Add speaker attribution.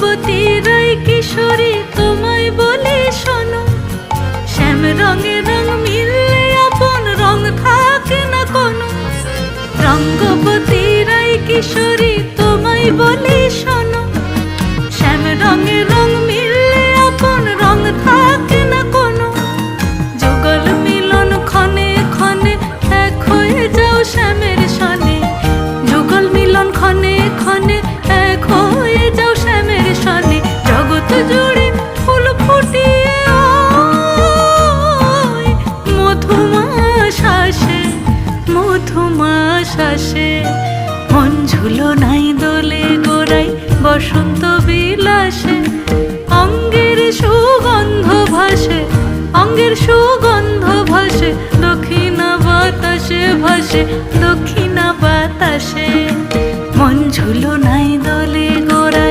Speaker 1: রঙ্গবতী রাই কিশোরী তোমায় বলি শোনো, শ্যাম রঙে রং মিললে আপন রং থাকে না কোনো। রঙ্গবতী রাই কিশোরী তোমায় বলি শোনো, শ্যাম রঙে রং মিললে আপন রং থাকে না কোনো। যুগল মিলন ক্ষণে ক্ষণে এক হয়ে যাও শ্যামের সনে, যুগল মিলন ক্ষণে ক্ষণে এক হয়ে যাও শ্যামের সনে। জগৎ জুড়ে ফুল ফুটিয়ে ওই মধুমাস আসে, মধুমাস আসে, মন ঝুলনায়